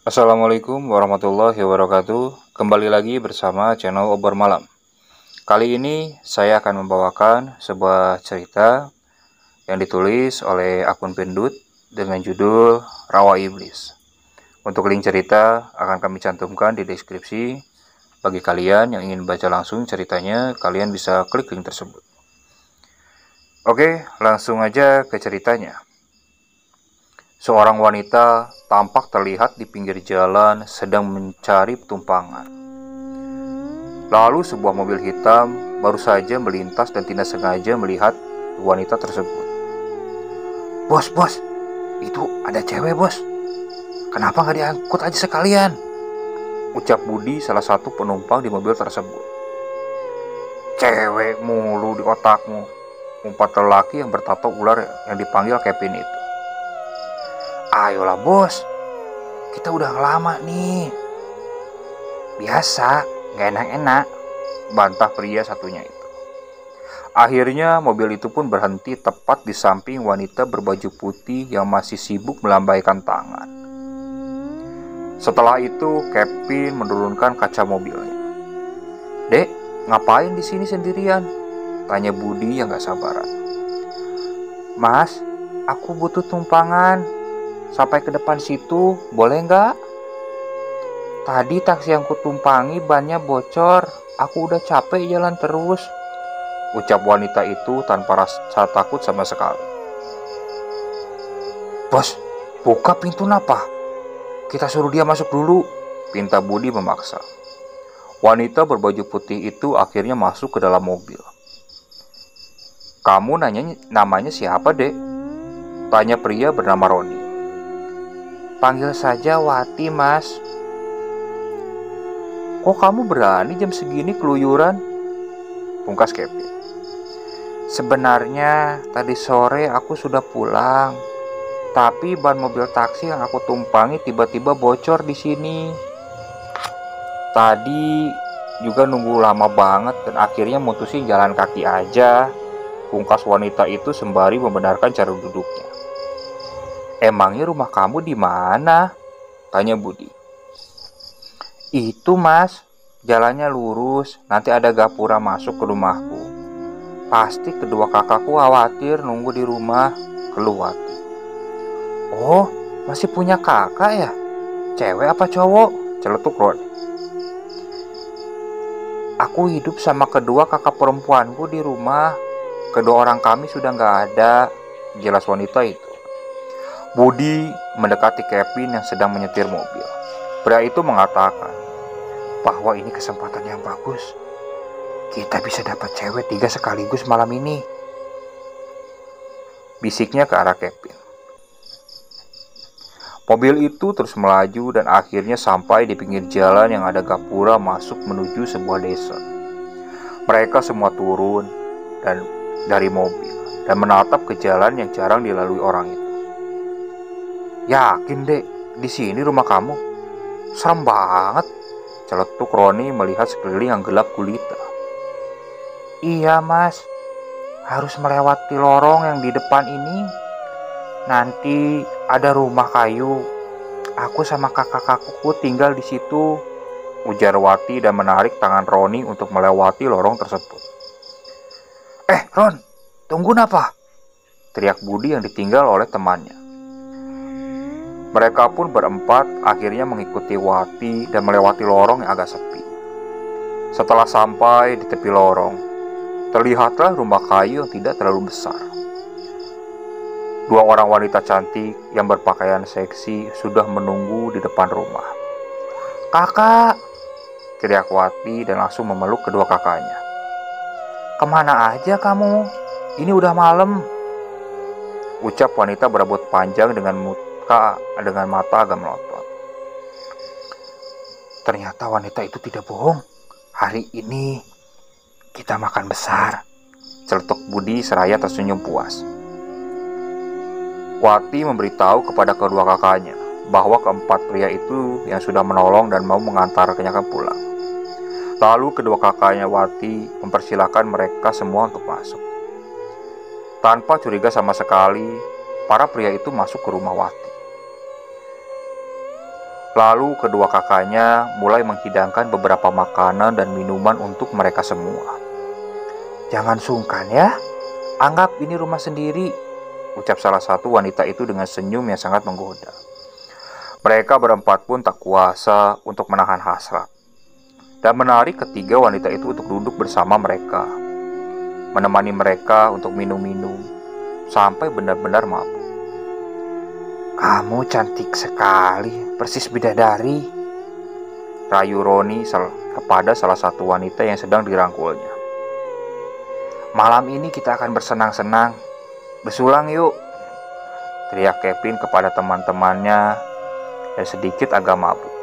Assalamualaikum warahmatullahi wabarakatuh. Kembali lagi bersama channel Obor Malam. Kali ini saya akan membawakan sebuah cerita yang ditulis oleh akun Pendut dengan judul Rawa Iblis. Untuk link cerita akan kami cantumkan di deskripsi. Bagi kalian yang ingin baca langsung ceritanya, kalian bisa klik link tersebut. Oke, langsung aja ke ceritanya. Seorang wanita tampak terlihat di pinggir jalan sedang mencari tumpangan. Lalu sebuah mobil hitam baru saja melintas dan tidak sengaja melihat wanita tersebut. Bos, itu ada cewek bos. Kenapa nggak diangkut aja sekalian? Ucap Budi, salah satu penumpang di mobil tersebut. Cewek mulu di otakmu, umpat lelaki yang bertato ular yang dipanggil Kevin itu. Ayolah bos, kita udah lama nih. Biasa, gak enak-enak, bantah pria satunya itu. Akhirnya mobil itu pun berhenti tepat di samping wanita berbaju putih yang masih sibuk melambaikan tangan. Setelah itu Kevin menurunkan kaca mobilnya. Dek, ngapain di sini sendirian? Tanya Budi yang gak sabaran. Mas, aku butuh tumpangan. Sampai ke depan situ, boleh nggak? Tadi taksi yang kutumpangi bannya bocor. Aku udah capek jalan terus. Ucap wanita itu tanpa rasa takut sama sekali. Bos, buka pintu napa? Kita suruh dia masuk dulu, pinta Budi memaksa. Wanita berbaju putih itu akhirnya masuk ke dalam mobil. Kamu namanya siapa, Dek? Tanya pria bernama Roni. Panggil saja Wati, mas. Kok kamu berani jam segini keluyuran? Pungkas Kevin. Sebenarnya tadi sore aku sudah pulang, tapi ban mobil taksi yang aku tumpangi tiba-tiba bocor di sini. Tadi juga nunggu lama banget dan akhirnya mutusin jalan kaki aja. Pungkas wanita itu sembari membenarkan cara duduknya. Emangnya rumah kamu di mana? Tanya Budi. Itu mas, jalannya lurus, nanti ada gapura masuk ke rumahku. Pasti kedua kakakku khawatir nunggu di rumah, keluh Wati. Oh, masih punya kakak ya? Cewek apa cowok? Celetuk Roni. Aku hidup sama kedua kakak perempuanku di rumah. Kedua orang kami sudah gak ada, jelas wanita itu. Budi mendekati Kevin yang sedang menyetir mobil. Pria itu mengatakan bahwa ini kesempatan yang bagus. Kita bisa dapat cewek 3 sekaligus malam ini. Bisiknya ke arah Kevin. Mobil itu terus melaju dan akhirnya sampai di pinggir jalan yang ada gapura masuk menuju sebuah desa. Mereka semua turun dari mobil dan menatap ke jalan yang jarang dilalui orang itu. Yakin dek, di sini rumah kamu? Serem banget, celetuk Roni melihat sekeliling yang gelap gulita. Iya mas, harus melewati lorong yang di depan ini. Nanti ada rumah kayu. Aku sama kakak-kakakku tinggal di situ, ujar Wati dan menarik tangan Roni untuk melewati lorong tersebut. Ron, tunggu napa? Teriak Budi yang ditinggal oleh temannya. Mereka pun berempat akhirnya mengikuti Wati dan melewati lorong yang agak sepi. Setelah sampai di tepi lorong, terlihatlah rumah kayu yang tidak terlalu besar. 2 orang wanita cantik yang berpakaian seksi sudah menunggu di depan rumah. Kakak, teriak Wati dan langsung memeluk kedua kakaknya. Kemana aja kamu? Ini udah malam, ucap wanita berambut panjang dengan mata agak melotot. Ternyata wanita itu tidak bohong. Hari ini kita makan besar, celetuk Budi seraya tersenyum puas. Wati memberitahu kepada kedua kakaknya bahwa keempat pria itu yang sudah menolong dan mau mengantarnya pulang. Lalu kedua kakaknya Wati mempersilahkan mereka semua untuk masuk. Tanpa curiga sama sekali, para pria itu masuk ke rumah Wati. Lalu kedua kakaknya mulai menghidangkan beberapa makanan dan minuman untuk mereka semua. "Jangan sungkan ya, anggap ini rumah sendiri," ucap salah satu wanita itu dengan senyum yang sangat menggoda. Mereka berempat pun tak kuasa untuk menahan hasrat dan menarik ketiga wanita itu untuk duduk bersama mereka, menemani mereka untuk minum-minum sampai benar-benar mabuk. "Kamu cantik sekali, persis bidadari," rayu Roni kepada salah satu wanita yang sedang dirangkulnya. "Malam ini kita akan bersenang-senang. Bersulang yuk," teriak Kevin kepada teman-temannya yang sedikit agak mabuk.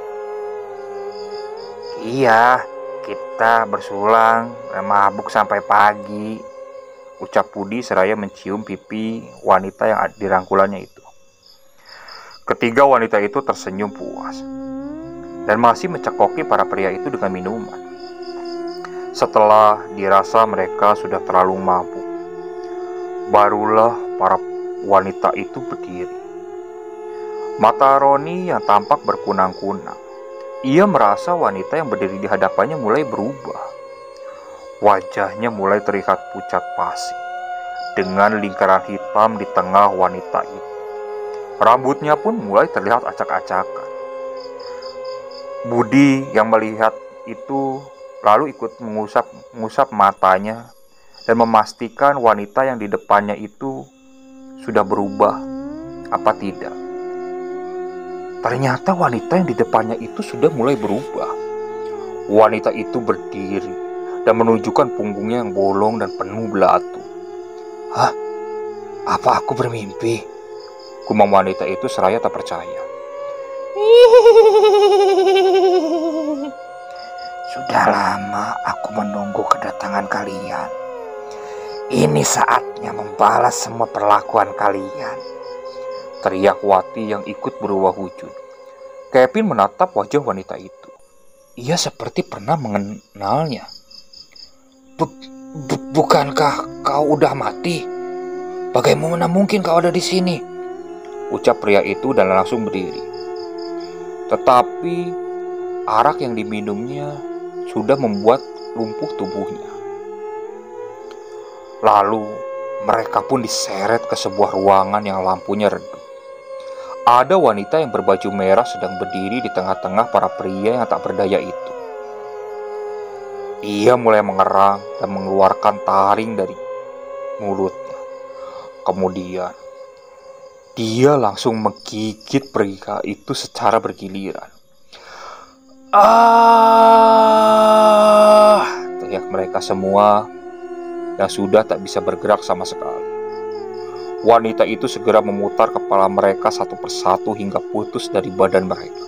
"Iya, kita bersulang dan mabuk sampai pagi," ucap Budi seraya mencium pipi wanita yang dirangkulannya itu. Ketiga wanita itu tersenyum puas dan masih mencekoki para pria itu dengan minuman. Setelah dirasa mereka sudah terlalu mabuk, barulah para wanita itu berdiri. Mata Roni yang tampak berkunang-kunang. Ia merasa wanita yang berdiri di hadapannya mulai berubah. Wajahnya mulai terlihat pucat pasi dengan lingkaran hitam di tengah wanita itu. Rambutnya pun mulai terlihat acak-acakan. Budi yang melihat itu lalu ikut mengusap matanya dan memastikan wanita yang di depannya itu sudah berubah apa tidak. Ternyata wanita yang di depannya itu sudah mulai berubah. Wanita itu berdiri dan menunjukkan punggungnya yang bolong dan penuh belatu. "Hah? Apa aku bermimpi?" gumam wanita itu seraya tak percaya. "Sudah lama aku menunggu kedatangan kalian. Ini saatnya membalas semua perlakuan kalian," teriak Wati yang ikut berubah wujud. Kevin menatap wajah wanita itu. Ia seperti pernah mengenalnya. Bukankah kau udah mati? Bagaimana mungkin kau ada di sini?" ucap pria itu dan langsung berdiri. Tetapi arak yang diminumnya sudah membuat lumpuh tubuhnya. Lalu mereka pun diseret ke sebuah ruangan yang lampunya redup. Ada wanita yang berbaju merah sedang berdiri di tengah-tengah para pria yang tak berdaya itu. Ia mulai mengerang dan mengeluarkan taring dari mulutnya. Kemudian dia langsung menggigit pria itu secara bergiliran. "Ah!" teriak mereka semua yang sudah tak bisa bergerak sama sekali. Wanita itu segera memutar kepala mereka satu persatu hingga putus dari badan mereka.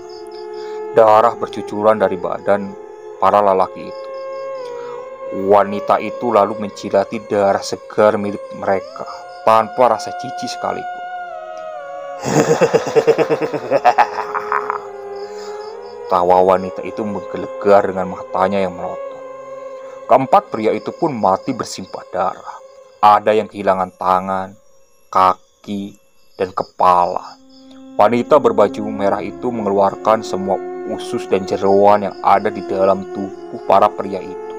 Darah bercucuran dari badan para lelaki itu. Wanita itu lalu mencilati darah segar milik mereka tanpa rasa jijik sekalipun. Tawa wanita itu menggelegar dengan matanya yang melotot. Keempat pria itu pun mati bersimpah darah. Ada yang kehilangan tangan, kaki, dan kepala. Wanita berbaju merah itu mengeluarkan semua usus dan jeroan yang ada di dalam tubuh para pria itu,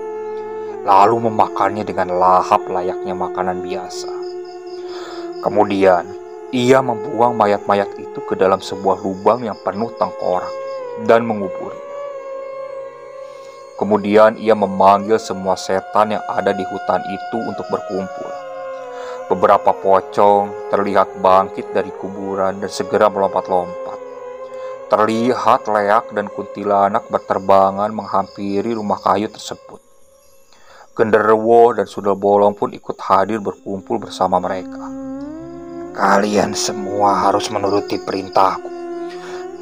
lalu memakannya dengan lahap layaknya makanan biasa. Kemudian ia membuang mayat-mayat itu ke dalam sebuah lubang yang penuh tengkorak dan menguburnya. Kemudian ia memanggil semua setan yang ada di hutan itu untuk berkumpul. Beberapa pocong terlihat bangkit dari kuburan dan segera melompat-lompat. Terlihat leak dan kuntilanak berterbangan menghampiri rumah kayu tersebut. Genderuwo dan sundel bolong pun ikut hadir berkumpul bersama mereka. "Kalian semua harus menuruti perintahku.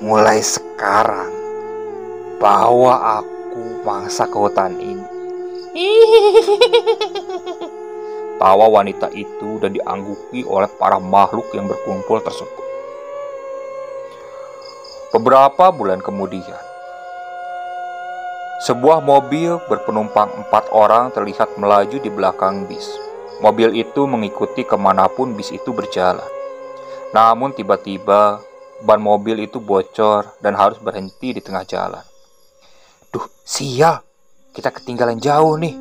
Mulai sekarang, bawa aku mangsa ke hutan ini." Tawa wanita itu dan diangguki oleh para makhluk yang berkumpul tersebut. Beberapa bulan kemudian, sebuah mobil berpenumpang 4 orang terlihat melaju di belakang bis. Mobil itu mengikuti kemanapun bis itu berjalan. Namun tiba-tiba ban mobil itu bocor dan harus berhenti di tengah jalan. "Duh, sial, kita ketinggalan jauh nih,"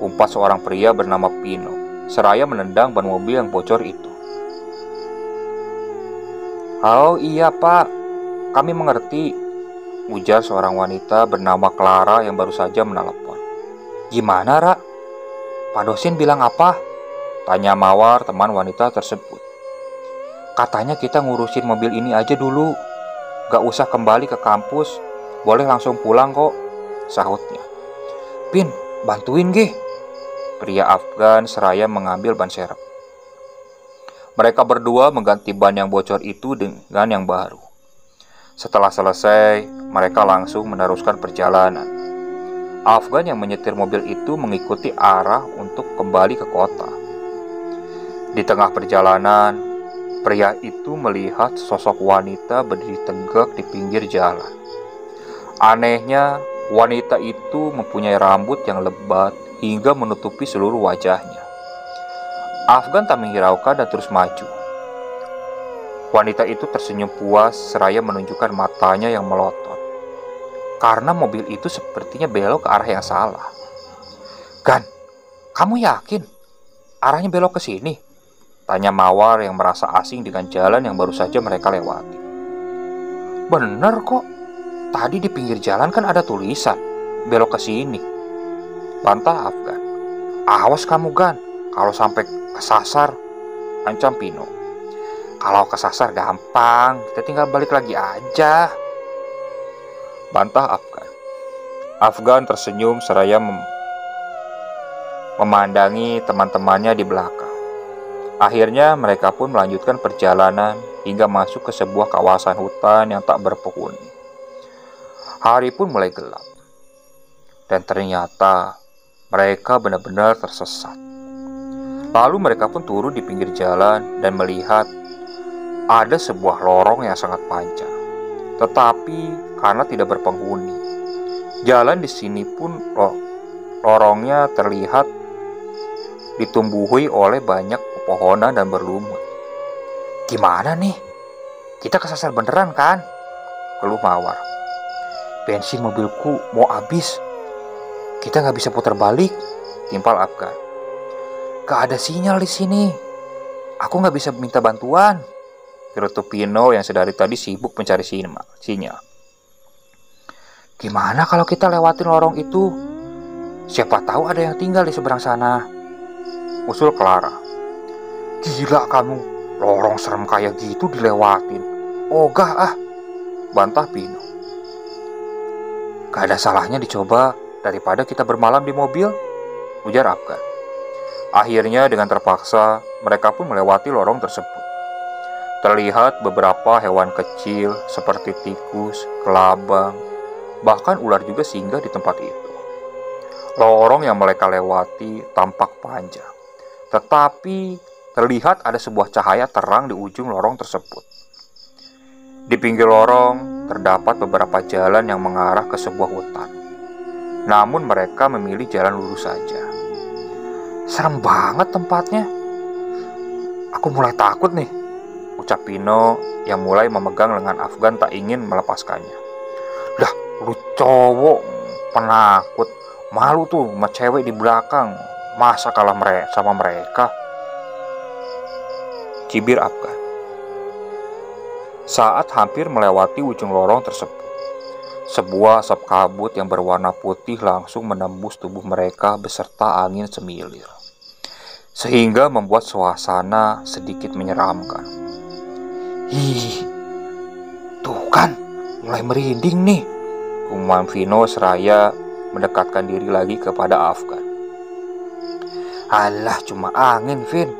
umpat seorang pria bernama Pino, seraya menendang ban mobil yang bocor itu. "Oh iya pak, kami mengerti," ujar seorang wanita bernama Clara yang baru saja menelepon. "Gimana, Ra? Pak dosen bilang apa?" tanya Mawar teman wanita tersebut. "Katanya kita ngurusin mobil ini aja dulu, gak usah kembali ke kampus, boleh langsung pulang kok," sahutnya. "Pin, bantuin gih," pria Afgan seraya mengambil ban serep. Mereka berdua mengganti ban yang bocor itu dengan yang baru. Setelah selesai, mereka langsung meneruskan perjalanan. Afgan yang menyetir mobil itu mengikuti arah untuk kembali ke kota. Di tengah perjalanan, pria itu melihat sosok wanita berdiri tegak di pinggir jalan. Anehnya, wanita itu mempunyai rambut yang lebat hingga menutupi seluruh wajahnya. Afgan tak menghiraukan dan terus maju. Wanita itu tersenyum puas seraya menunjukkan matanya yang melotot, karena mobil itu sepertinya belok ke arah yang salah. "Gan, kamu yakin arahnya belok ke sini?" tanya Mawar yang merasa asing dengan jalan yang baru saja mereka lewati. "Bener kok, tadi di pinggir jalan kan ada tulisan belok ke sini," bantah Afgan. "Awas kamu Gan, kalau sampai kesasar," ancam Pino. "Kalau kesasar gampang, kita tinggal balik lagi aja," bantah Afgan. Afgan tersenyum seraya memandangi teman-temannya di belakang. Akhirnya mereka pun melanjutkan perjalanan hingga masuk ke sebuah kawasan hutan yang tak berpenghuni. Hari pun mulai gelap, dan ternyata mereka benar-benar tersesat. Lalu mereka pun turun di pinggir jalan dan melihat ada sebuah lorong yang sangat panjang, tetapi karena tidak berpenghuni, jalan di sini pun lorongnya terlihat ditumbuhi oleh banyak pepohonan dan berlumut. "Gimana nih? Kita kesasar beneran kan?" keluh Mawar. "Bensin mobilku mau habis. Kita nggak bisa putar balik," timpal Afgan. "Gak ada sinyal di sini. Aku nggak bisa minta bantuan," gerutu Pino yang sedari tadi sibuk mencari sinyal. "Gimana kalau kita lewatin lorong itu? Siapa tahu ada yang tinggal di seberang sana," usul Clara. "Gila kamu, lorong serem kayak gitu dilewatin. Ogah ah," bantah Pino. "Gak ada salahnya dicoba daripada kita bermalam di mobil," ujar Afgan. Akhirnya dengan terpaksa mereka pun melewati lorong tersebut. Terlihat beberapa hewan kecil seperti tikus, kelabang, bahkan ular juga singgah di tempat itu. Lorong yang mereka lewati tampak panjang, tetapi terlihat ada sebuah cahaya terang di ujung lorong tersebut. Di pinggir lorong terdapat beberapa jalan yang mengarah ke sebuah hutan. Namun mereka memilih jalan lurus saja. "Serem banget tempatnya. Aku mulai takut nih," ucap Pino yang mulai memegang lengan Afgan tak ingin melepaskannya. "Dah, lu cowok penakut, malu tuh sama cewek di belakang, masa kalah sama mereka," cibir Afgan. Saat hampir melewati ujung lorong tersebut, sebuah asap kabut yang berwarna putih langsung menembus tubuh mereka beserta angin semilir, sehingga membuat suasana sedikit menyeramkan. "Ih, tuh kan, mulai merinding nih," gumam Vino seraya mendekatkan diri lagi kepada Afgan. "Alah, cuma angin, Vin.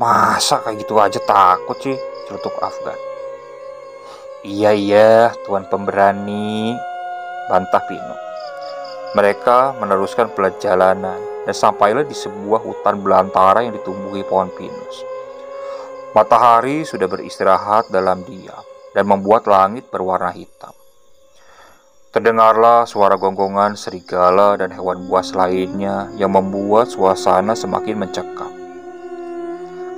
Masa kayak gitu aja takut sih," celutuk Afgan. Iya, tuan pemberani," bantah Pino. Mereka meneruskan perjalanan dan sampailah di sebuah hutan belantara yang ditumbuhi pohon pinus. Matahari sudah beristirahat dalam diam dan membuat langit berwarna hitam. Terdengarlah suara gonggongan serigala dan hewan buas lainnya yang membuat suasana semakin mencekam.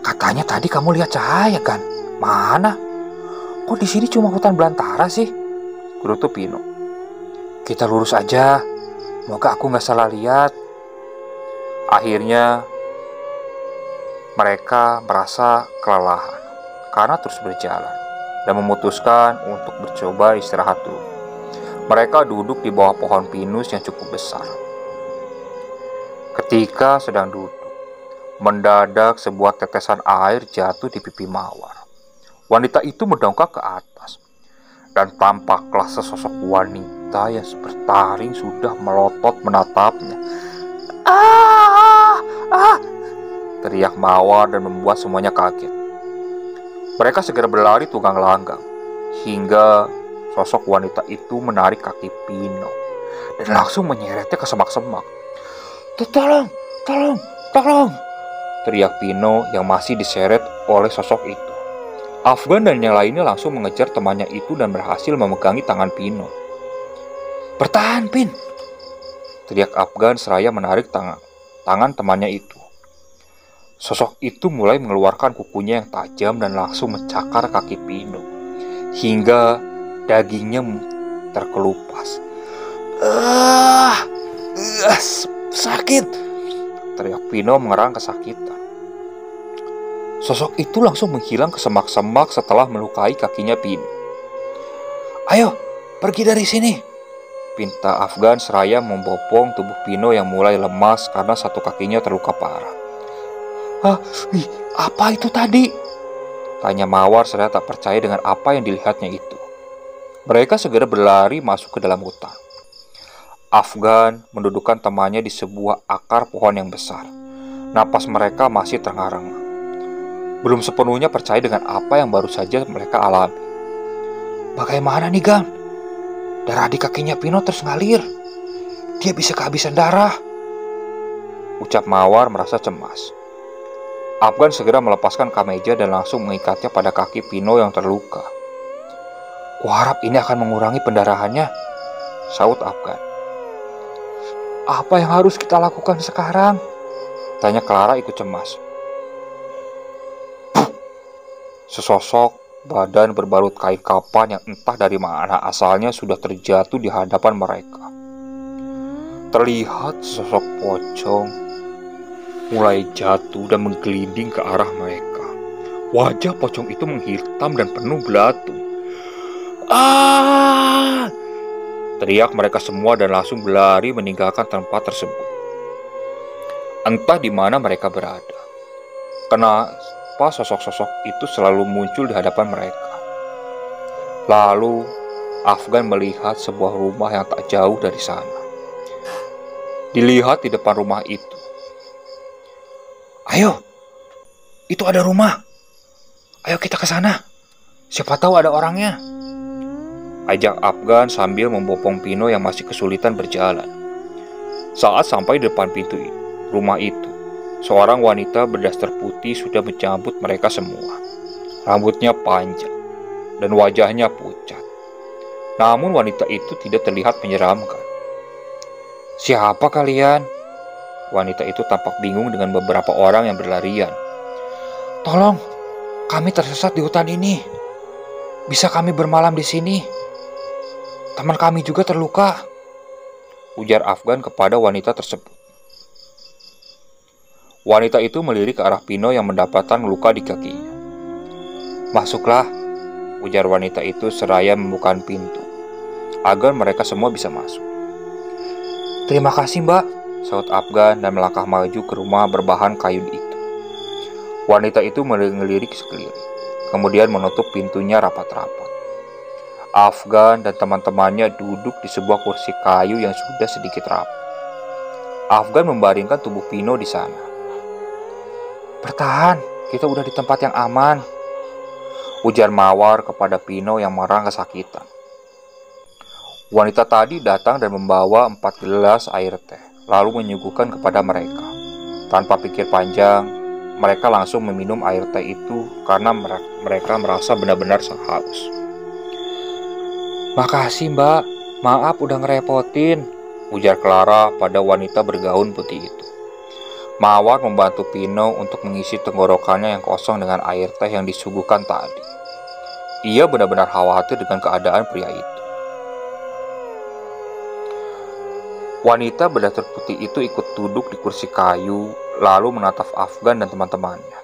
"Katanya tadi kamu lihat cahaya kan?" Mana? Kok di sini cuma hutan belantara sih? Gerutu Pino. Kita lurus aja. Semoga aku nggak salah lihat. Akhirnya mereka merasa kelelahan karena terus berjalan dan memutuskan untuk mencoba istirahat dulu. Mereka duduk di bawah pohon pinus yang cukup besar. Ketika sedang duduk, mendadak sebuah tetesan air jatuh di pipi Mawar. Wanita itu mendongak ke atas, dan tampaklah sesosok wanita yang bertaring sudah melotot menatapnya. Teriak Mawar dan membuat semuanya kaget. Mereka segera berlari tunggang langgang, hingga sosok wanita itu menarik kaki Pino dan langsung menyeretnya ke semak-semak. Tolong, tolong, tolong! Teriak Pino yang masih diseret oleh sosok itu. Afgan dan yang lainnya langsung mengejar temannya itu dan berhasil memegangi tangan Pino. Bertahan, Pin! Teriak Afgan seraya menarik tangan temannya itu. Sosok itu mulai mengeluarkan kukunya yang tajam dan langsung mencakar kaki Pino, hingga dagingnya terkelupas. Sakit! Teriak Pino mengerang kesakitan. Sosok itu langsung menghilang ke semak-semak setelah melukai kakinya Pino. Ayo, pergi dari sini! Pinta Afgan seraya membopong tubuh Pino yang mulai lemas karena satu kakinya terluka parah. Apa itu tadi? Tanya Mawar seraya tak percaya dengan apa yang dilihatnya itu. Mereka segera berlari masuk ke dalam hutan. Afgan mendudukkan temannya di sebuah akar pohon yang besar. Napas mereka masih terengah-engah. Belum sepenuhnya percaya dengan apa yang baru saja mereka alami. Bagaimana nih, Gang? Darah di kakinya Pino terus ngalir. Dia bisa kehabisan darah. Ucap Mawar merasa cemas. Afgan segera melepaskan kameja dan langsung mengikatnya pada kaki Pino yang terluka. Kuharap ini akan mengurangi pendarahannya, saut Afgan. Apa yang harus kita lakukan sekarang? Tanya Clara ikut cemas. Sesosok badan berbalut kain kapan yang entah dari mana asalnya sudah terjatuh di hadapan mereka. Terlihat sesosok pocong mulai jatuh dan menggelinding ke arah mereka. Wajah pocong itu menghitam dan penuh belatung. Teriak mereka semua dan langsung berlari meninggalkan tempat tersebut. Entah di mana mereka berada. Kenapa sosok-sosok itu selalu muncul di hadapan mereka? Lalu Afgan melihat sebuah rumah yang tak jauh dari sana. Dilihat di depan rumah itu. Ayo, itu ada rumah. Ayo kita ke sana. Siapa tahu ada orangnya. Ajak Afgan sambil membopong Pino yang masih kesulitan berjalan. Saat sampai di depan pintu rumah itu, seorang wanita berdaster putih sudah menyambut mereka semua. Rambutnya panjang dan wajahnya pucat. Namun wanita itu tidak terlihat menyeramkan. Siapa kalian? Wanita itu tampak bingung dengan beberapa orang yang berlarian. Tolong, kami tersesat di hutan ini. Bisa kami bermalam di sini? Teman kami juga terluka, ujar Afgan kepada wanita tersebut. Wanita itu melirik ke arah Pino yang mendapatkan luka di kakinya. Masuklah, ujar wanita itu seraya membuka pintu, agar mereka semua bisa masuk. Terima kasih, Mbak, saut Afgan dan melangkah maju ke rumah berbahan kayu itu. Wanita itu melirik sekeliling, kemudian menutup pintunya rapat-rapat. Afgan dan teman-temannya duduk di sebuah kursi kayu yang sudah sedikit rapuh. Afgan membaringkan tubuh Pino di sana. Bertahan, kita udah di tempat yang aman, ujar Mawar kepada Pino yang merang kesakitan. Wanita tadi datang dan membawa 4 gelas air teh, lalu menyuguhkan kepada mereka. Tanpa pikir panjang, mereka langsung meminum air teh itu karena mereka merasa benar-benar haus. Makasih, Mbak, maaf udah ngerepotin, ujar Clara pada wanita bergaun putih itu. Mawar membantu Pino untuk mengisi tenggorokannya yang kosong dengan air teh yang disuguhkan tadi. Ia benar-benar khawatir dengan keadaan pria itu. Wanita berdaster putih itu ikut duduk di kursi kayu, lalu menatap Afgan dan teman-temannya.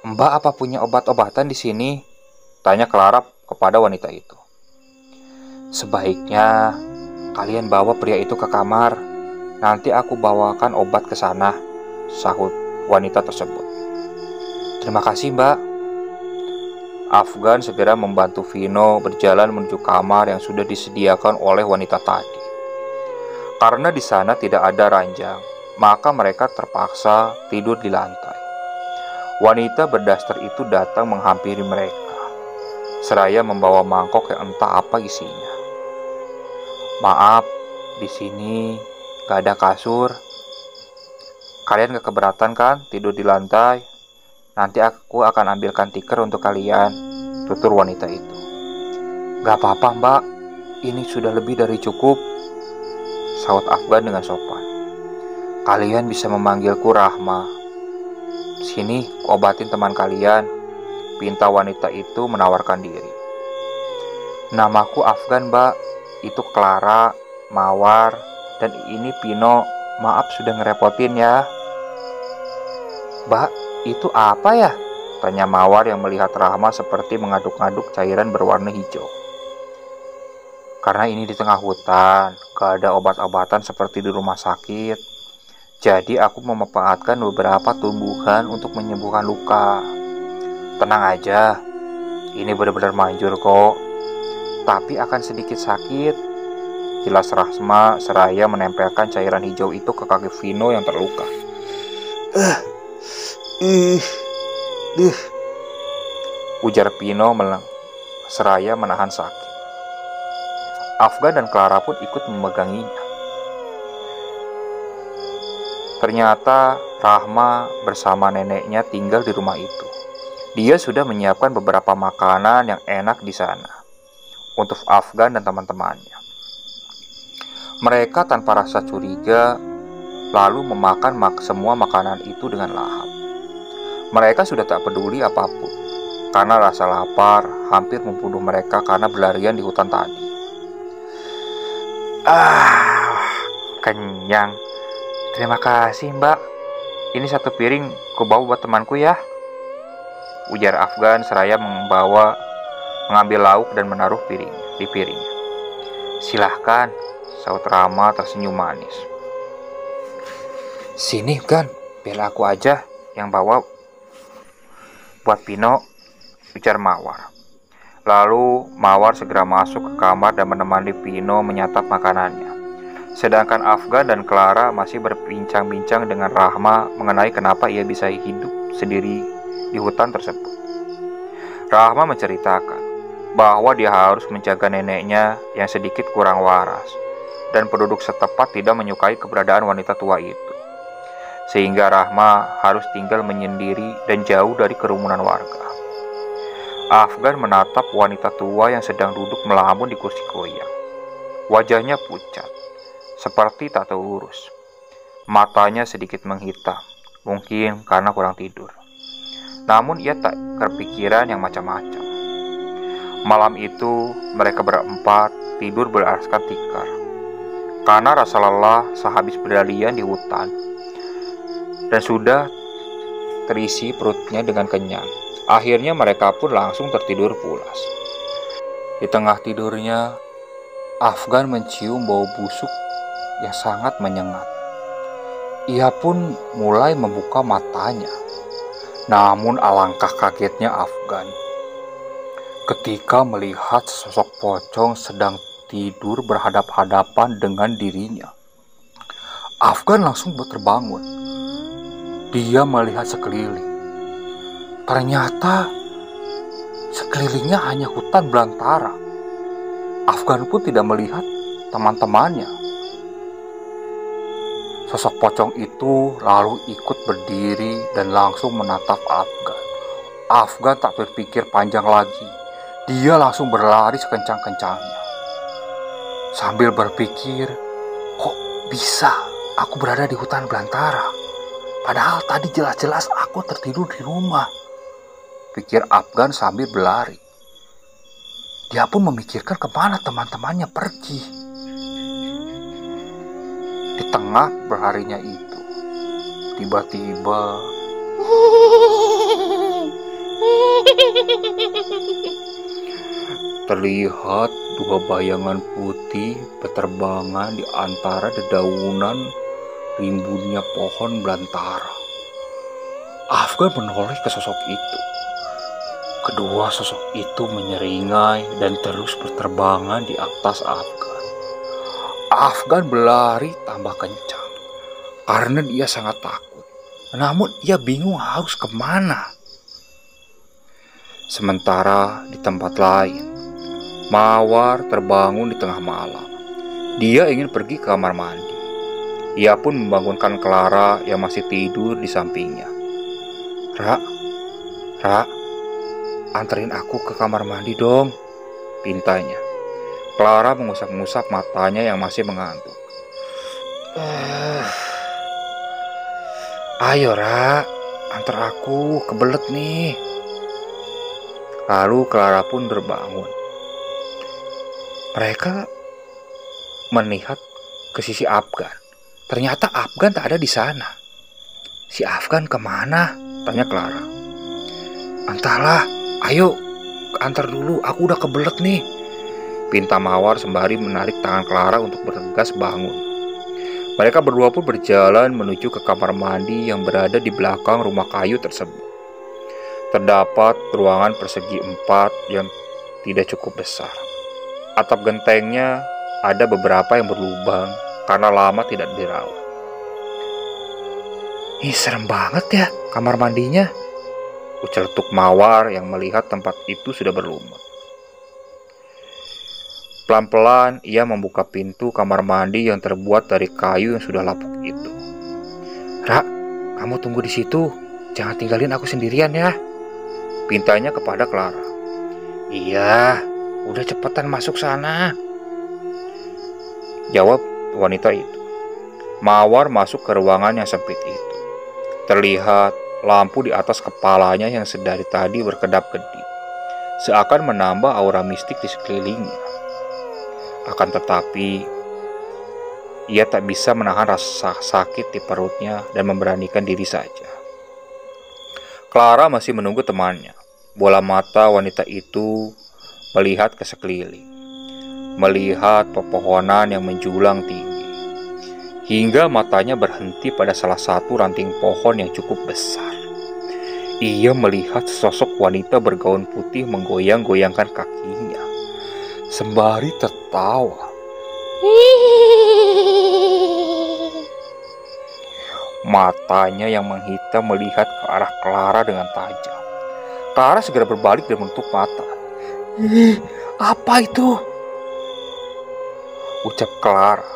"Mbak, apa punya obat-obatan di sini?" tanya Clara kepada wanita itu. "Sebaiknya kalian bawa pria itu ke kamar. Nanti aku bawakan obat ke sana," sahut wanita tersebut. "Terima kasih, Mbak." Afgan segera membantu Vino berjalan menuju kamar yang sudah disediakan oleh wanita tadi. Karena di sana tidak ada ranjang, maka mereka terpaksa tidur di lantai. Wanita berdaster itu datang menghampiri mereka, seraya membawa mangkok yang entah apa isinya. "Maaf, di sini gak ada kasur. Kalian gak keberatan kan tidur di lantai? Nanti aku akan ambilkan tikar untuk kalian," tutur wanita itu. "Gak apa-apa, Mbak. Ini sudah lebih dari cukup," sahut Afgan dengan sopan. "Kalian bisa memanggilku Rahma. Sini, obatin teman kalian," pinta wanita itu menawarkan diri. "Namaku Afgan, Mbak. Itu Clara, Mawar, dan ini Pino. Maaf sudah ngerepotin ya." "Mbak, itu apa ya?" tanya Mawar yang melihat Rahma seperti mengaduk-aduk cairan berwarna hijau. "Karena ini di tengah hutan, gak ada obat-obatan seperti di rumah sakit. Jadi aku memanfaatkan beberapa tumbuhan untuk menyembuhkan luka. Tenang aja, ini benar-benar manjur kok. Tapi akan sedikit sakit," jelas Rahma seraya menempelkan cairan hijau itu ke kaki Vino yang terluka. Ujar Pino seraya menahan sakit. Afgan dan Clara pun ikut memeganginya. Ternyata Rahma bersama neneknya tinggal di rumah itu. Dia sudah menyiapkan beberapa makanan yang enak di sana untuk Afgan dan teman-temannya. Mereka tanpa rasa curiga lalu memakan semua makanan itu dengan lahap. Mereka sudah tak peduli apapun, karena rasa lapar hampir membunuh mereka karena berlarian di hutan tadi. Kenyang. "Terima kasih, Mbak. Ini satu piring ku bawa buat temanku ya," ujar Afgan seraya mengambil lauk dan menaruh di piringnya. "Silahkan," sahut Rama tersenyum manis. "Sini, Gan, biar aku aja yang bawa buat Pino," ujar Mawar. Lalu Mawar segera masuk ke kamar dan menemani Pino menyantap makanannya. Sedangkan Afgan dan Clara masih berbincang-bincang dengan Rahma mengenai kenapa ia bisa hidup sendiri di hutan tersebut. Rahma menceritakan bahwa dia harus menjaga neneknya yang sedikit kurang waras, dan penduduk setempat tidak menyukai keberadaan wanita tua itu. Sehingga Rahma harus tinggal menyendiri dan jauh dari kerumunan warga. Afgan menatap wanita tua yang sedang duduk melamun di kursi goyang. Wajahnya pucat, seperti tak terurus. Matanya sedikit menghitam, mungkin karena kurang tidur. Namun ia tak kepikiran yang macam-macam. Malam itu mereka berempat tidur beralaskan tikar. Karena rasa lelah sehabis berlarian di hutan, dan sudah terisi perutnya dengan kenyang. Akhirnya mereka pun langsung tertidur pulas. Di tengah tidurnya, Afgan mencium bau busuk yang sangat menyengat. Ia pun mulai membuka matanya. Namun alangkah kagetnya Afgan ketika melihat sosok pocong sedang tidur berhadap-hadapan dengan dirinya. Afgan langsung terbangun. Dia melihat sekeliling. Ternyata sekelilingnya hanya hutan belantara. Afgan pun tidak melihat teman-temannya. Sosok pocong itu lalu ikut berdiri dan langsung menatap Afgan. Afgan tak berpikir panjang lagi. Dia langsung berlari sekencang-kencangnya. Sambil berpikir, kok bisa aku berada di hutan belantara? Padahal tadi jelas-jelas aku tertidur di rumah, pikir Afgan sambil berlari. Dia pun memikirkan kemana teman-temannya pergi. Di tengah berharinya itu, tiba-tiba terlihat dua bayangan putih berterbangan di antara dedaunan rimbunnya pohon belantara. Afgan menoleh ke sosok itu. Kedua sosok itu menyeringai dan terus berterbangan di atas Afgan. Afgan berlari tambah kencang karena dia sangat takut. Namun ia bingung harus kemana. Sementara di tempat lain, Mawar terbangun di tengah malam. Dia ingin pergi ke kamar mandi. Ia pun membangunkan Clara yang masih tidur di sampingnya. Ra, anterin aku ke kamar mandi dong, pintanya. Clara mengusap-ngusap matanya yang masih mengantuk. Ayo Ra, antar aku, kebelet nih. Lalu Clara pun terbangun. Mereka melihat ke sisi Afgan. Ternyata Afgan tak ada di sana. Si Afgan kemana? Tanya Clara. Entahlah, ayo antar dulu, aku udah kebelet nih, pinta Mawar sembari menarik tangan Clara untuk bergegas bangun. Mereka berdua pun berjalan menuju ke kamar mandi yang berada di belakang rumah kayu tersebut. Terdapat ruangan persegi 4 yang tidak cukup besar. Atap gentengnya ada beberapa yang berlubang karena lama tidak dirawat. Ih, serem banget ya kamar mandinya, uceletuk Mawar yang melihat tempat itu sudah berlumut. Pelan-pelan ia membuka pintu kamar mandi yang terbuat dari kayu yang sudah lapuk itu. Ra, kamu tunggu di situ, jangan tinggalin aku sendirian ya, pintanya kepada Clara. Iya, udah cepetan masuk sana, jawab wanita itu. Mawar masuk ke ruangan yang sempit itu. Terlihat lampu di atas kepalanya yang sedari tadi berkedap-kedip, seakan menambah aura mistik di sekelilingnya. Akan tetapi, ia tak bisa menahan rasa sakit di perutnya dan memberanikan diri saja. Clara masih menunggu temannya. Bola mata wanita itu melihat ke sekeliling, melihat pepohonan yang menjulang tinggi, hingga matanya berhenti pada salah satu ranting pohon yang cukup besar. Ia melihat sosok wanita bergaun putih menggoyang-goyangkan kakinya, sembari tertawa. Matanya yang menghitam melihat ke arah Clara dengan tajam. Clara segera berbalik dan menutup mata. Apa itu? Ucap Clara.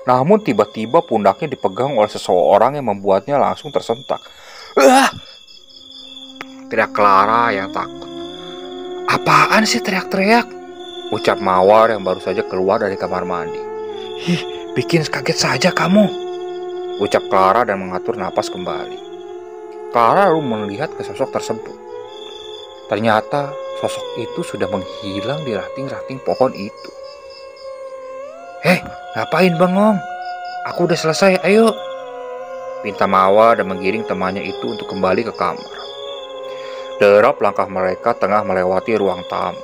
Namun tiba-tiba pundaknya dipegang oleh seseorang yang membuatnya langsung tersentak. Teriak Clara yang takut. Apaan sih teriak-teriak? Ucap Mawar yang baru saja keluar dari kamar mandi. Bikin kaget saja kamu, ucap Clara dan mengatur napas kembali. Clara lalu melihat ke sosok tersebut. Ternyata sosok itu sudah menghilang di ranting-ranting pohon itu. Ngapain bengong? Aku udah selesai, ayo, pinta Mawar dan menggiring temannya itu untuk kembali ke kamar. Derap langkah mereka tengah melewati ruang tamu.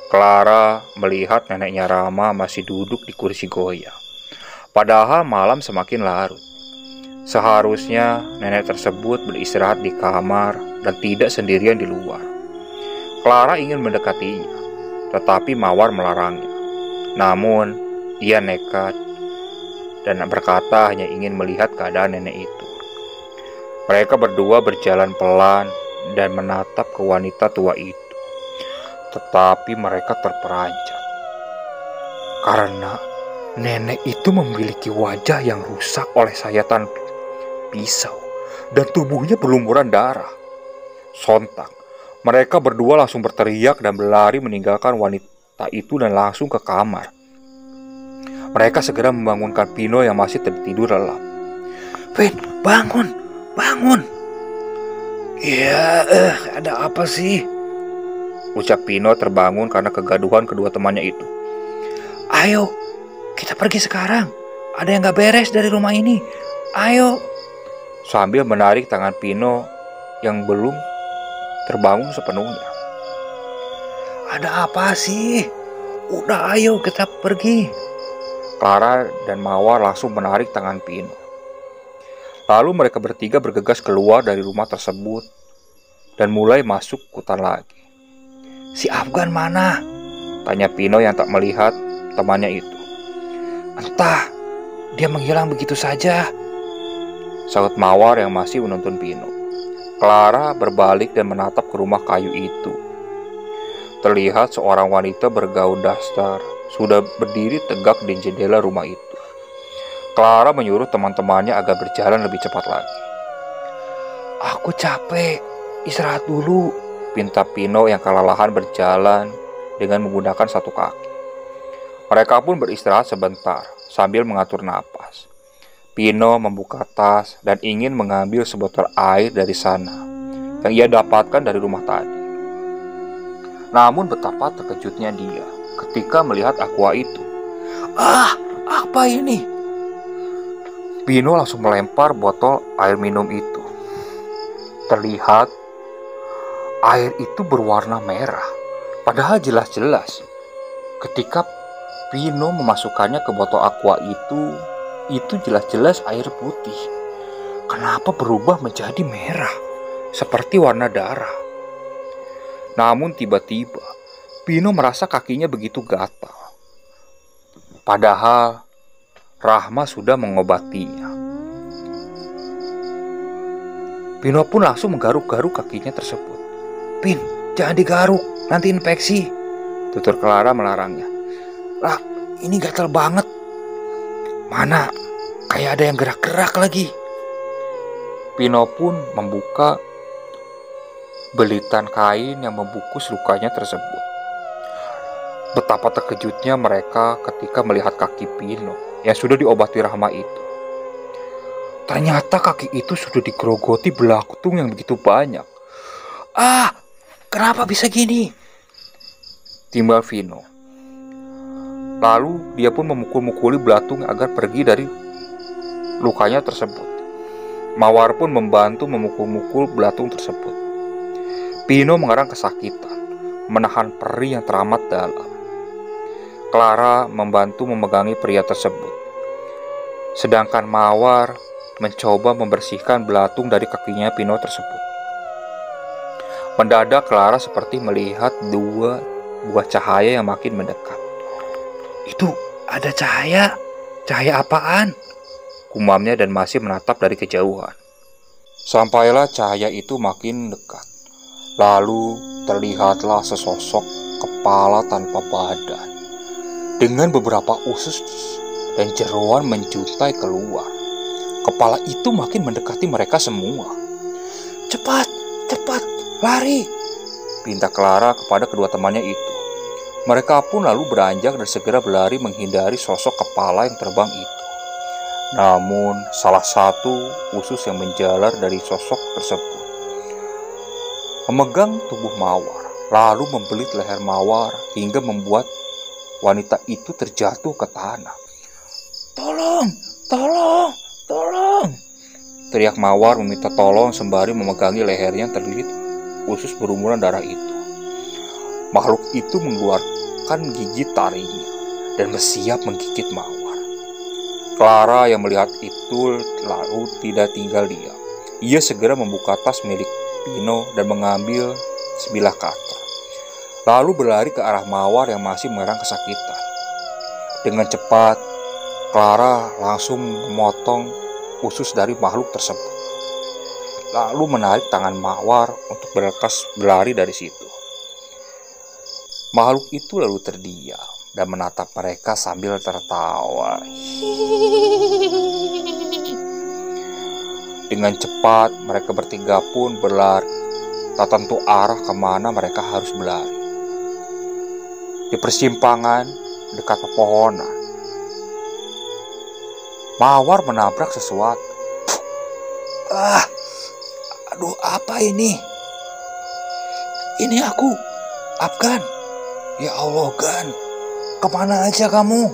Clara melihat neneknya Rama masih duduk di kursi goyang. Padahal malam semakin larut. Seharusnya nenek tersebut beristirahat di kamar dan tidak sendirian di luar. Clara ingin mendekatinya, tetapi Mawar melarangnya. Namun, ia nekat dan berkata hanya ingin melihat keadaan nenek itu. Mereka berdua berjalan pelan dan menatap ke wanita tua itu. Tetapi mereka terperanjat karena nenek itu memiliki wajah yang rusak oleh sayatan pisau dan tubuhnya berlumuran darah. Sontak, mereka berdua langsung berteriak dan berlari meninggalkan wanita itu dan langsung ke kamar. Mereka segera membangunkan Pino yang masih tertidur lelap. Pin, bangun, bangun. Ya, ada apa sih? ucap Pino terbangun karena kegaduhan kedua temannya itu. Ayo, kita pergi sekarang. Ada yang gak beres dari rumah ini. Ayo. Sambil menarik tangan Pino yang belum terbangun sepenuhnya. Ada apa sih? Udah ayo kita pergi. Clara dan Mawar langsung menarik tangan Pino. Lalu mereka bertiga bergegas keluar dari rumah tersebut dan mulai masuk hutan lagi. Si Afgan mana? Tanya Pino yang tak melihat temannya itu. Entah, dia menghilang begitu saja, sahut Mawar yang masih menuntun Pino. Clara berbalik dan menatap ke rumah kayu itu. Terlihat seorang wanita bergaun daster sudah berdiri tegak di jendela rumah itu. Clara menyuruh teman-temannya agar berjalan lebih cepat lagi. Aku capek, istirahat dulu, pinta Pino yang kelelahan berjalan dengan menggunakan satu kaki. Mereka pun beristirahat sebentar sambil mengatur napas. Pino membuka tas dan ingin mengambil sebotol air dari sana yang ia dapatkan dari rumah tadi. Namun betapa terkejutnya dia ketika melihat aqua itu. Ah, apa ini? Pino langsung melempar botol air minum itu. Terlihat air itu berwarna merah. Padahal jelas-jelas ketika Pino memasukkannya ke botol aqua itu jelas-jelas air putih. Kenapa berubah menjadi merah seperti warna darah? Namun tiba-tiba Pino merasa kakinya begitu gatal. Padahal Rahma sudah mengobatinya. Pino pun langsung menggaruk-garuk kakinya tersebut. Pin, jangan digaruk, nanti infeksi, tutur Clara melarangnya. Lah, ini gatal banget. Mana, kayak ada yang gerak-gerak lagi. Pino pun membuka belitan kain yang membungkus lukanya tersebut. Betapa terkejutnya mereka ketika melihat kaki Pino yang sudah diobati Rahma itu. Ternyata kaki itu sudah digerogoti belatung yang begitu banyak. Ah, kenapa bisa gini? Timbal Pino. Lalu dia pun memukul-mukuli belatung agar pergi dari lukanya tersebut. Mawar pun membantu memukul-mukul belatung tersebut. Pino mengerang kesakitan, menahan perih yang teramat dalam. Clara membantu memegangi pria tersebut. Sedangkan Mawar mencoba membersihkan belatung dari kakinya Pino tersebut. Mendadak Clara seperti melihat dua buah cahaya yang makin mendekat. Itu ada cahaya. Cahaya apaan? Gumamnya dan masih menatap dari kejauhan. Sampailah cahaya itu makin dekat. Lalu terlihatlah sesosok kepala tanpa badan dengan beberapa usus dan jeroan menjuntai keluar. Kepala itu makin mendekati mereka semua. Cepat, cepat, lari, pinta Clara kepada kedua temannya itu. Mereka pun lalu beranjak dan segera berlari menghindari sosok kepala yang terbang itu. Namun salah satu usus yang menjalar dari sosok tersebut memegang tubuh Mawar, lalu membelit leher Mawar hingga membuat wanita itu terjatuh ke tanah. Tolong, tolong, tolong, teriak Mawar meminta tolong sembari memegangi lehernya yang terlilit usus berumuran darah itu. Makhluk itu mengeluarkan gigi taringnya dan bersiap menggigit Mawar. Clara yang melihat itu lalu tidak tinggal diam. Ia segera membuka tas milik Pino dan mengambil sebilah cutter. Lalu berlari ke arah Mawar yang masih mengerang kesakitan. Dengan cepat, Clara langsung memotong usus dari makhluk tersebut. Lalu menarik tangan Mawar untuk berlari dari situ. Makhluk itu lalu terdiam dan menatap mereka sambil tertawa. Dengan cepat mereka bertiga pun berlari, tak tentu arah kemana mereka harus berlari. Di persimpangan dekat pepohonan, Mawar menabrak sesuatu. Aduh, apa ini? Ini Afgan, ya Allah Gan, kemana aja kamu?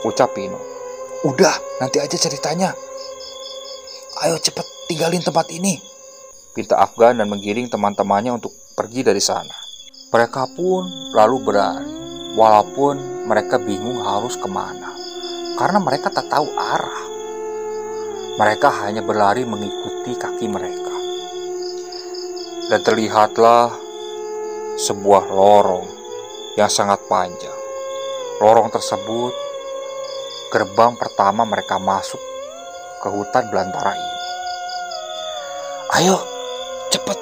Ucap Pino. Udah, nanti aja ceritanya. Ayo cepet tinggalin tempat ini. Pinta Afgan dan menggiring teman-temannya untuk pergi dari sana. Mereka pun lalu berlari, walaupun mereka bingung harus kemana, karena mereka tak tahu arah. Mereka hanya berlari mengikuti kaki mereka. Dan terlihatlah sebuah lorong yang sangat panjang. Lorong tersebut gerbang pertama mereka masuk ke hutan belantara ini. Ayo, cepet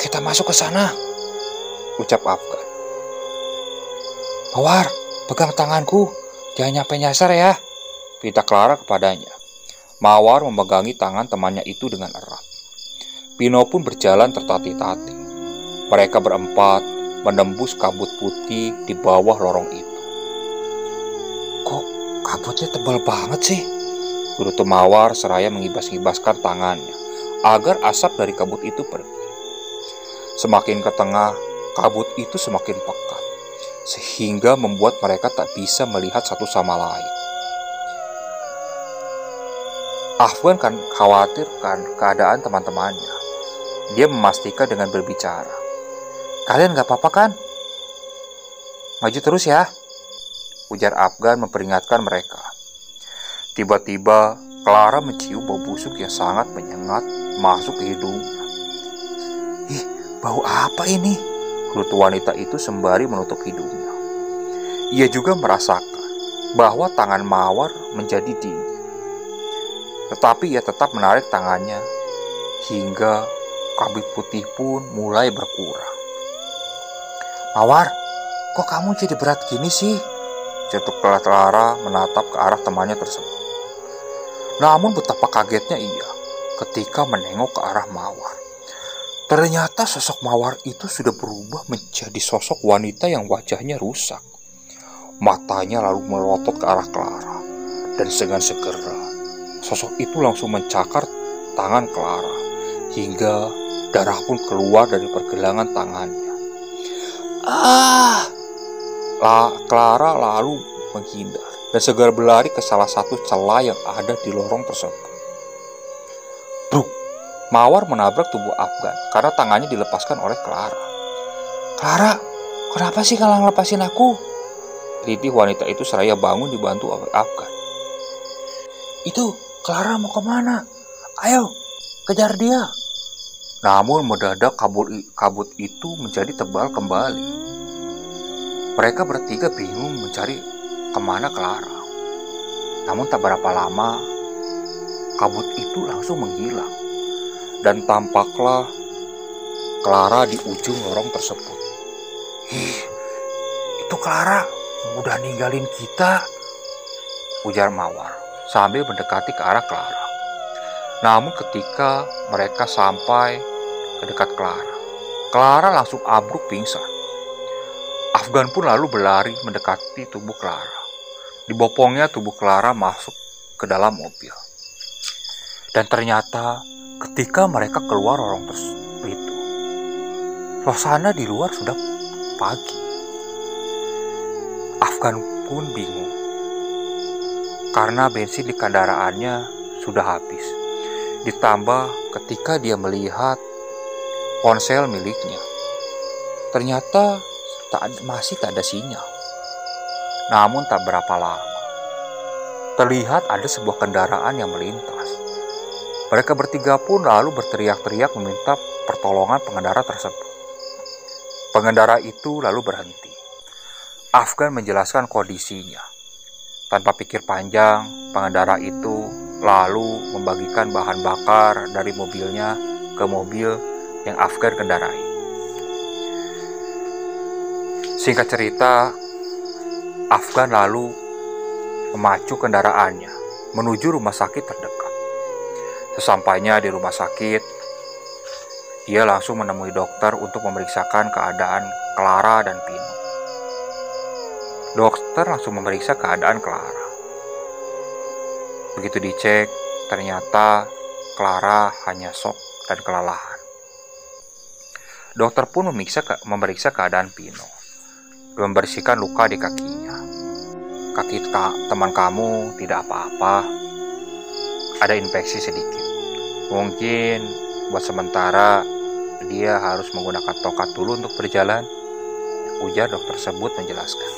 kita masuk ke sana, ucap Afgan. Mawar, pegang tanganku, jangan nyampe nyasar ya, pinta Clara kepadanya. Mawar memegangi tangan temannya itu dengan erat. Pino pun berjalan tertatih-tatih. Mereka berempat menembus kabut putih di bawah lorong itu. Kok kabutnya tebal banget sih? Gerutu Mawar seraya mengibas-ngibaskan tangannya agar asap dari kabut itu pergi. Semakin ke tengah, kabut itu semakin pekat, sehingga membuat mereka tak bisa melihat satu sama lain. Afgan kan khawatirkan keadaan teman-temannya. Dia memastikan dengan berbicara. Kalian gak apa-apa kan? Maju terus ya, ujar Afgan memperingatkan mereka. Tiba-tiba, Clara mencium bau busuk yang sangat menyengat masuk ke hidungnya. Ih, bau apa ini? Gerutu wanita itu sembari menutup hidungnya. Ia juga merasakan bahwa tangan Mawar menjadi dingin. Tetapi ia tetap menarik tangannya hingga kabut putih pun mulai berkurang. Mawar, kok kamu jadi berat gini sih? Cetuk Clara menatap ke arah temannya tersebut. Namun betapa kagetnya ia ketika menengok ke arah Mawar. Ternyata sosok Mawar itu sudah berubah menjadi sosok wanita yang wajahnya rusak. Matanya lalu melotot ke arah Clara, dan dengan segera sosok itu langsung mencakar tangan Clara hingga darah pun keluar dari pergelangan tangannya. Clara lalu menghindar dan segera berlari ke salah satu celah yang ada di lorong tersebut. Bruk! Mawar menabrak tubuh Afgan karena tangannya dilepaskan oleh Clara. Clara, kenapa sih kalian lepasin aku? Ritih wanita itu seraya bangun dibantu oleh Afgan. Itu Clara mau kemana? Ayo, kejar dia. Namun mendadak kabut itu menjadi tebal kembali. Mereka bertiga bingung mencari kemana Clara. Namun tak berapa lama, kabut itu langsung menghilang. Dan tampaklah Clara di ujung lorong tersebut. Ih, itu Clara udah ninggalin kita, ujar Mawar sambil mendekati ke arah Clara. Namun ketika mereka sampai ke dekat Clara langsung ambruk pingsan. Afgan pun lalu berlari mendekati tubuh Clara. Dibopongnya tubuh Clara masuk ke dalam mobil. Dan ternyata ketika mereka keluar lorong itu, suasana di luar sudah pagi. Afgan pun bingung karena bensin di kendaraannya sudah habis. Ditambah ketika dia melihat ponsel miliknya, ternyata masih tak ada sinyal. Namun tak berapa lama, terlihat ada sebuah kendaraan yang melintas. Mereka bertiga pun lalu berteriak-teriak meminta pertolongan pengendara tersebut. Pengendara itu lalu berhenti. Afgan menjelaskan kondisinya. Tanpa pikir panjang, pengendara itu lalu membagikan bahan bakar dari mobilnya ke mobil yang Afgan kendarai. Singkat cerita, Afgan lalu memacu kendaraannya menuju rumah sakit terdekat. Sesampainya di rumah sakit, dia langsung menemui dokter untuk memeriksakan keadaan Clara dan Pino. Dokter langsung memeriksa keadaan Clara. Begitu dicek, ternyata Clara hanya shock dan kelelahan. Dokter pun memeriksa keadaan Pino, membersihkan luka di kakinya. Kaki teman kamu tidak apa-apa, ada infeksi sedikit. Mungkin buat sementara dia harus menggunakan tongkat dulu untuk berjalan, ujar dokter tersebut menjelaskan.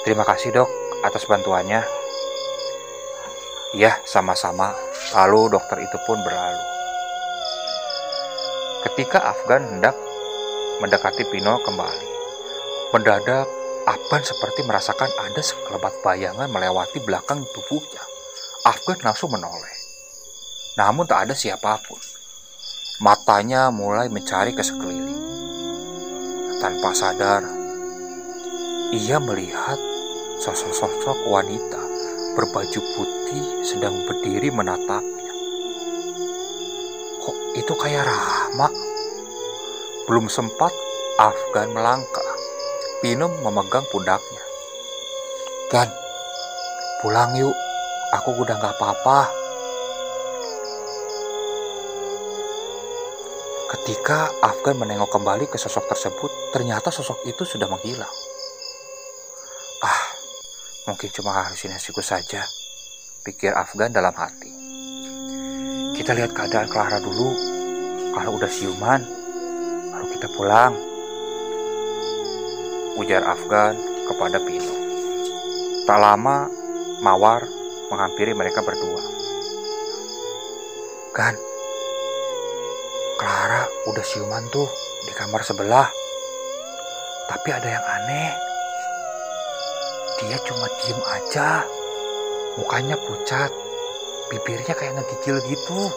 Terima kasih dok atas bantuannya. Ya, sama-sama. Lalu dokter itu pun berlalu. Ketika Afgan hendak mendekati Pino kembali, mendadak Afgan seperti merasakan ada sekelebat bayangan melewati belakang tubuhnya. Afgan langsung menoleh. Namun tak ada siapapun. Matanya mulai mencari ke sekeliling. Tanpa sadar, ia melihat sosok wanita berbaju putih sedang berdiri menatapnya. Kok itu kayak Rahma? Belum sempat Afgan melangkah, Pino memegang pundaknya. Gan, pulang yuk, aku udah gak apa-apa. Ketika Afgan menengok kembali ke sosok tersebut, ternyata sosok itu sudah menghilang. Mungkin cuma halusinasiku saja, pikir Afgan dalam hati. Kita lihat keadaan Clara dulu. Kalau udah siuman, baru kita pulang, ujar Afgan kepada Pino. Tak lama, Mawar menghampiri mereka berdua. Gan, Clara udah siuman tuh di kamar sebelah. Tapi ada yang aneh. Dia cuma diem aja, mukanya pucat, bibirnya kayak ngegigil gitu.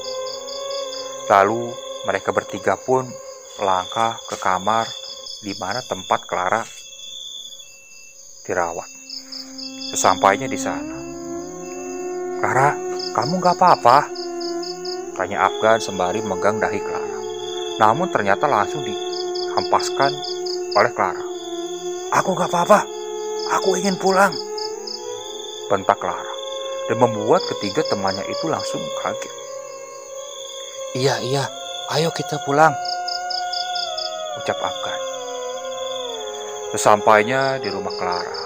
Lalu mereka bertiga pun melangkah ke kamar di mana tempat Clara dirawat. Sesampainya di sana, Clara, kamu gak apa-apa? Tanya Afgan sembari memegang dahi Clara. Namun ternyata langsung dihempaskan oleh Clara. Aku gak apa-apa. Aku ingin pulang, bentak Clara, dan membuat ketiga temannya itu langsung kaget. Iya, ayo kita pulang, ucap Afgan. Sesampainya di rumah Clara,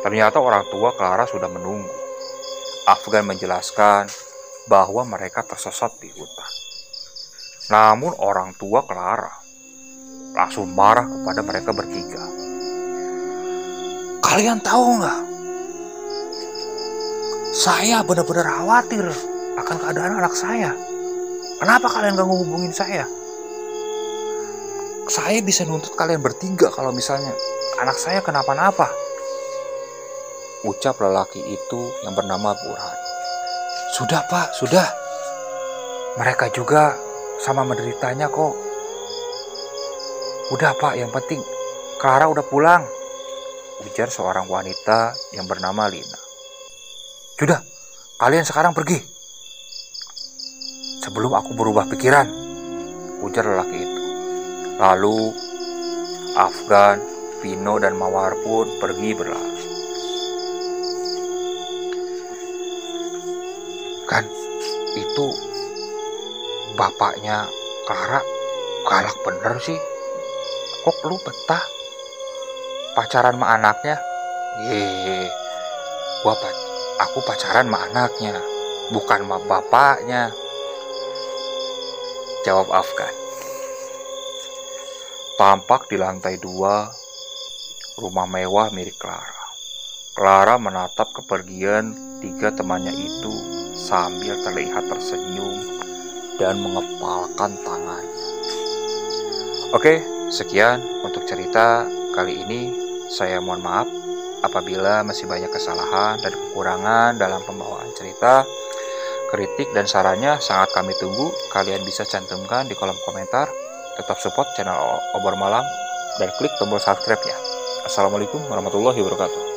ternyata orang tua Clara sudah menunggu. Afgan menjelaskan bahwa mereka tersesat di hutan. Namun orang tua Clara langsung marah kepada mereka bertiga. Kalian tahu nggak? Saya benar-benar khawatir akan keadaan anak saya. Kenapa kalian gak ngehubungin saya? Saya bisa nuntut kalian bertiga kalau misalnya anak saya kenapa-napa, ucap lelaki itu yang bernama Burhan. Sudah pak, sudah. Mereka juga sama menderitanya kok. Udah pak, yang penting Clara udah pulang, ujar seorang wanita yang bernama Lina. Sudah, kalian sekarang pergi sebelum aku berubah pikiran, ujar lelaki itu. Lalu Afgan, Pino, dan Mawar pun pergi berlari. Kan itu bapaknya Clara galak bener sih. Kok lu betah pacaran sama anaknya? Aku pacaran sama anaknya, bukan sama bapaknya, jawab Afgan. Tampak di lantai 2 rumah mewah milik Clara. Clara menatap kepergian 3 temannya itu sambil terlihat tersenyum dan mengepalkan tangannya. Oke, sekian untuk cerita kali ini. Saya mohon maaf apabila masih banyak kesalahan dan kekurangan dalam pembawaan cerita. Kritik dan sarannya sangat kami tunggu. Kalian bisa cantumkan di kolom komentar. Tetap support channel Obor Malam dan klik tombol subscribe-nya. Assalamualaikum warahmatullahi wabarakatuh.